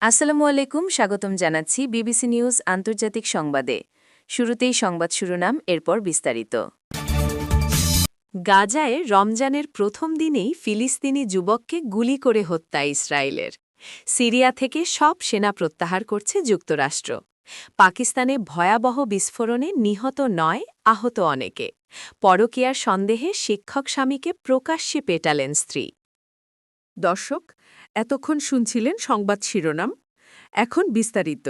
আসসালামু আলাইকুম, স্বাগতম জানাচ্ছি বিবিসি নিউজ আন্তর্জাতিক সংবাদে। শুরুতেই সংবাদ শিরোনাম, এরপর বিস্তারিত। গাজায় রমজানের প্রথম দিনেই ফিলিস্তিনি যুবককে গুলি করে হত্যা ইসরায়েলের। সিরিয়া থেকে সব সেনা প্রত্যাহার করছে যুক্তরাষ্ট্র। পাকিস্তানে ভয়াবহ বিস্ফোরণে নিহত ৯, আহত অনেকে। পরকীয়ার সন্দেহে শিক্ষক স্বামীকে প্রকাশ্যে পেটালেন স্ত্রী। দর্শক, এতক্ষণ শুনছিলেন সংবাদ শিরোনাম। এখন বিস্তারিত।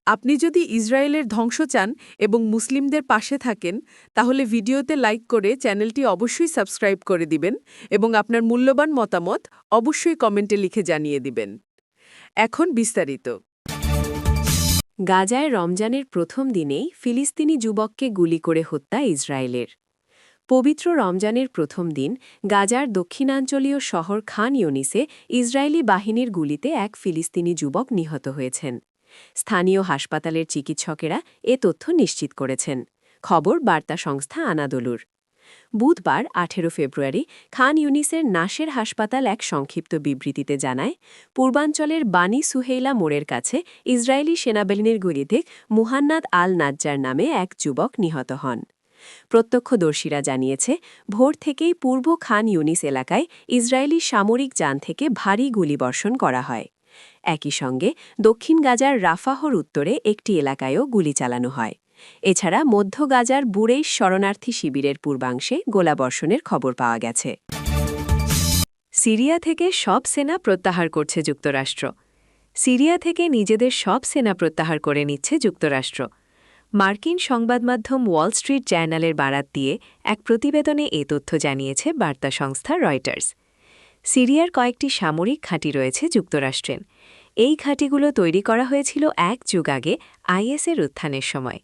আপনি যদি ইসরায়েলের ধ্বংস চান এবং মুসলিমদের পাশে থাকেন, তাহলে ভিডিওতে লাইক করে চ্যানেলটি অবশ্যই সাবস্ক্রাইব করে দিবেন এবং আপনার মূল্যবান মতামত অবশ্যই কমেন্টে লিখে জানিয়ে দিবেন। এখন বিস্তারিত। গাজায় রমজানের প্রথম দিনেই ফিলিস্তিনি যুবককে গুলি করে হত্যা ইসরায়েলের। পবিত্র রমজানের প্রথম দিন গাজার দক্ষিণাঞ্চলীয় শহর খান ইউনিসে ইসরায়েলি বাহিনীর গুলিতে এক ফিলিস্তিনি যুবক নিহত হয়েছেন। স্থানীয় হাসপাতালের চিকিৎসকেরা এ তথ্য নিশ্চিত করেছেন। খবর বার্তা সংস্থা আনাদোলুর। বুধবার ১৮ ফেব্রুয়ারি খান ইউনিসের নাসের হাসপাতাল এক সংক্ষিপ্ত বিবৃতিতে জানায়, পূর্বাঞ্চলের বানি সুহেইলা মোড়ের কাছে ইসরায়েলি সেনাবাহিনীর গুলিতে মুহান্নাদ আল নাজ্জার নামে এক যুবক নিহত হন। প্রত্যক্ষদর্শীরা জানিয়েছে, ভোর থেকেই পূর্ব খান ইউনিস এলাকায় ইসরায়েলি সামরিক যান থেকে ভারী গুলিবর্ষণ করা হয়। একই সঙ্গে দক্ষিণ গাজার রাফাহর উত্তরে একটি এলাকায়ও গুলি চালানো হয়। এছাড়া মধ্য গাজার বুরেইশ শরণার্থী শিবিরের পূর্বাংশে গোলাবর্ষণের খবর পাওয়া গেছে। সিরিয়া থেকে সব সেনা প্রত্যাহার করছে যুক্তরাষ্ট্র। সিরিয়া থেকে নিজেদের সব সেনা প্রত্যাহার করে নিচ্ছে যুক্তরাষ্ট্র। মার্কিন সংবাদমাধ্যম ওয়াল স্ট্রিট জার্নালের বারাত দিয়ে এক প্রতিবেদনে এ তথ্য জানিয়েছে বার্তা সংস্থা রয়টার্স। সিরিয়ার কয়েকটি সামরিক ঘাঁটি রয়েছে যুক্তরাষ্ট্রের। এই ঘাঁটিগুলো তৈরি করা হয়েছিল এক যুগ আগে আইএসের উত্থানের সময়।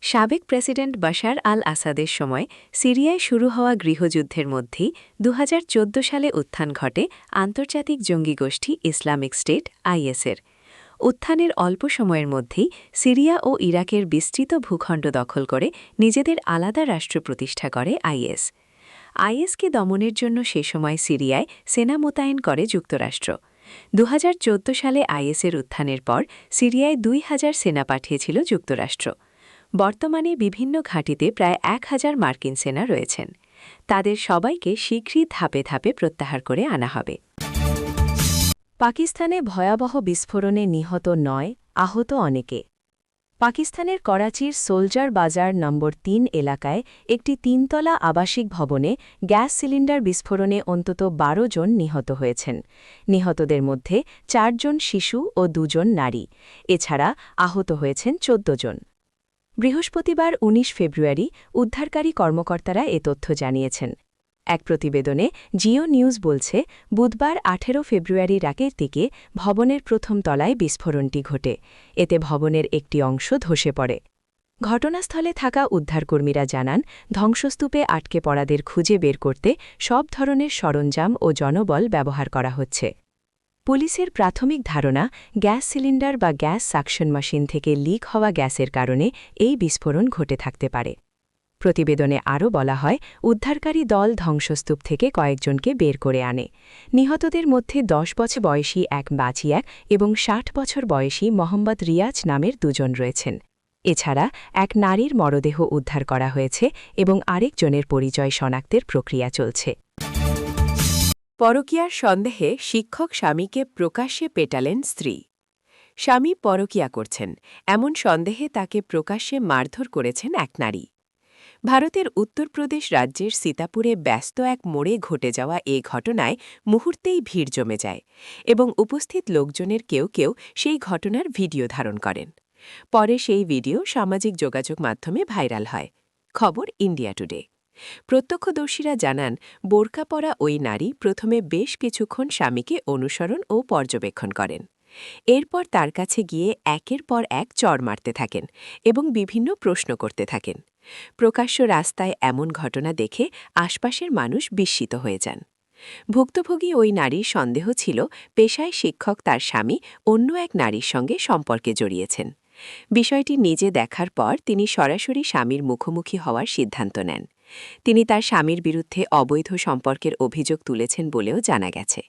সাবেক প্রেসিডেন্ট বাশার আল আসাদের সময় সিরিয়ায় শুরু হওয়া গৃহযুদ্ধের মধ্যেই ২০১৪ সালে উত্থান ঘটে আন্তর্জাতিক জঙ্গি গোষ্ঠী ইসলামিক স্টেট আইএসের। উত্থানের অল্প সময়ের মধ্যেই সিরিয়া ও ইরাকের বিস্তৃত ভূখণ্ড দখল করে নিজেদের আলাদা রাষ্ট্র প্রতিষ্ঠা করে আইএস। আইএসকে দমনের জন্য সে সময় সিরিয়ায় সেনা মোতায়েন করে যুক্তরাষ্ট্র। ২০১৪ সালে আইএসের উত্থানের পর সিরিয়ায় ২,০০০ সেনা পাঠিয়েছিল যুক্তরাষ্ট্র। বর্তমানে বিভিন্ন ঘাঁটিতে প্রায় ১,০০০ মার্কিন সেনা রয়েছেন। তাদের সবাইকে শীঘ্রই ধাপে ধাপে প্রত্যাহার করে আনা হবে। পাকিস্তানে ভয়াবহ বিস্ফোরণে নিহত ৯, আহত অনেকে। পাকিস্তানের করাচির সোলজার বাজার নম্বর ৩ এলাকায় একটি ৩তলা আবাসিক ভবনে গ্যাস সিলিন্ডার বিস্ফোরণে অন্তত ১২ জন নিহত হয়েছেন। নিহতদের মধ্যে ৪ জন শিশু ও ২ জন নারী। এছাড়া আহত হয়েছেন ১৪ জন। বৃহস্পতিবার ১৯ ফেব্রুয়ারি উদ্ধারকারী কর্মকর্তারা এ তথ্য জানিয়েছেন। এক প্রতিবেদনে জিও নিউজ বলছে, বুধবার ১৮ ফেব্রুয়ারি রাতের দিকে ভবনের প্রথম তলায় বিস্ফোরণটি ঘটে। এতে ভবনের একটি অংশ ধসে পড়ে। ঘটনাস্থলে থাকা উদ্ধারকর্মীরা জানান, ধ্বংসস্তূপে আটকে পড়াদের খুঁজে বের করতে সব ধরনের সরঞ্জাম ও জনবল ব্যবহার করা হচ্ছে। পুলিশের প্রাথমিক ধারণা, গ্যাস সিলিন্ডার বা গ্যাস সাকশন মেশিন থেকে লিক হওয়া গ্যাসের কারণে এই বিস্ফোরণ ঘটে থাকতে পারে। প্রতিবেদনে আরও বলা হয়, উদ্ধারকারী দল ধ্বংসস্তূপ থেকে কয়েকজনকে বের করে আনে। নিহতদের মধ্যে ১০ বছর বয়সী এক বাচিয়াক এবং ৬০ বছর বয়সী মোহাম্মদ রিয়াজ নামের ২ জন রয়েছেন। এছাড়া এক নারীর মরদেহ উদ্ধার করা হয়েছে এবং আরেকজনের পরিচয় শনাক্তের প্রক্রিয়া চলছে। পরকীয়ার সন্দেহে শিক্ষক স্বামীকে প্রকাশ্যে পেটালেন স্ত্রী। স্বামী পরকীয়া করছেন এমন সন্দেহে তাকে প্রকাশ্যে মারধর করেছেন এক নারী। ভারতের উত্তরপ্রদেশ রাজ্যের সীতাপুরে ব্যস্ত এক মোড়ে ঘটে যাওয়া এ ঘটনায় মুহূর্তেই ভিড় জমে যায় এবং উপস্থিত লোকজনের কেউ কেউ সেই ঘটনার ভিডিও ধারণ করেন। পরে সেই ভিডিও সামাজিক যোগাযোগ মাধ্যমে ভাইরাল হয়। খবর ইন্ডিয়া টুডে। প্রত্যক্ষদর্শীরা জানান, বোরকা পরা ওই নারী প্রথমে বেশ কিছুক্ষণ স্বামীকে অনুসরণ ও পর্যবেক্ষণ করেন। এরপর তার কাছে গিয়ে একের পর এক চড় মারতে থাকেন এবং বিভিন্ন প্রশ্ন করতে থাকেন। প্রকাশ্য রাস্তায় এমন ঘটনা দেখে আশপাশের মানুষ বিস্মিত হয়ে যান। ভুক্তভোগী ওই নারীর সন্দেহ ছিল, পেশায় শিক্ষক তার স্বামী অন্য এক নারীর সঙ্গে সম্পর্কে জড়িয়েছেন। বিষয়টি নিজে দেখার পর তিনি সরাসরি স্বামীর মুখোমুখি হওয়ার সিদ্ধান্ত নেন। তিনি তার স্বামীর বিরুদ্ধে অবৈধ সম্পর্কের অভিযোগ তুলেছেন বলেও জানা গেছে।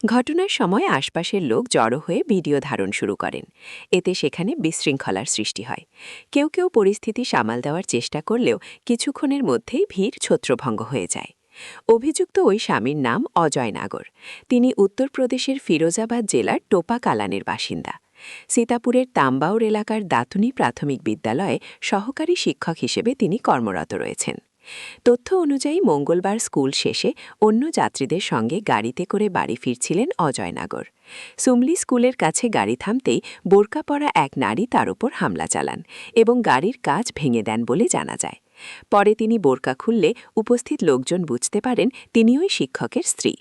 ঘটনার সময় আশপাশের লোক জড়ো হয়ে ভিডিও ধারণ শুরু করেন। এতে সেখানে বিশৃঙ্খলার সৃষ্টি হয়। কেউ কেউ পরিস্থিতি সামাল দেওয়ার চেষ্টা করলেও কিছুক্ষণের মধ্যেই ভিড় ছত্রভঙ্গ হয়ে যায়। অভিযুক্ত ওই স্বামীর নাম অজয় নাগর। তিনি উত্তরপ্রদেশের ফিরোজাবাদ জেলার টোপা কালানের বাসিন্দা। সীতাপুরের তাম্বাউর এলাকার দাতুনি প্রাথমিক বিদ্যালয়ে সহকারী শিক্ষক হিসেবে তিনি কর্মরত রয়েছেন। তথ্য অনুযায়ী মঙ্গলবার স্কুল শেষে অন্য যাত্রীদের সঙ্গে গাড়িতে করে বাড়ি ফিরছিলেন অজয় নাগর। সুমলি স্কুলের কাছে গাড়ি থামতেই বোরকা পরা এক নারী তার ওপর হামলা চালান এবং গাড়ির কাচ ভেঙে দেন বলে জানা যায়। পরে তিনি বোরকা খুললে উপস্থিত লোকজন বুঝতে পারেন তিনি ওই শিক্ষকের স্ত্রী।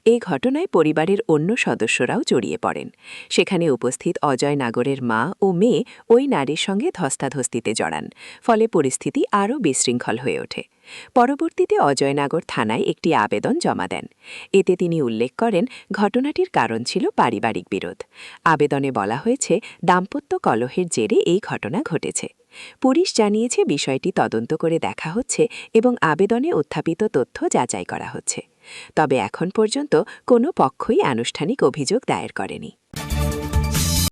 এই ঘটনায় পরিবারের অন্য সদস্যরাও জড়িয়ে পড়েন। সেখানে উপস্থিত অজয় নাগরের মা ও মেয়ে ওই নারীর সঙ্গে ধস্তাধস্তিতে জড়ান। ফলে পরিস্থিতি আরও বিশৃঙ্খল হয়ে ওঠে। পরবর্তীতে অজয় নাগর থানায় একটি আবেদন জমা দেন। এতে তিনি উল্লেখ করেন ঘটনাটির কারণ ছিল পারিবারিক বিরোধ। আবেদনে বলা হয়েছে দাম্পত্য কলহের জেরে এই ঘটনা ঘটেছে। পুলিশ জানিয়েছে বিষয়টি তদন্ত করে দেখা হচ্ছে এবং আবেদনে উত্থাপিত তথ্য যাচাই করা হচ্ছে। তবে এখন পর্যন্ত কোনো পক্ষই আনুষ্ঠানিক অভিযোগ দায়ের করেনি।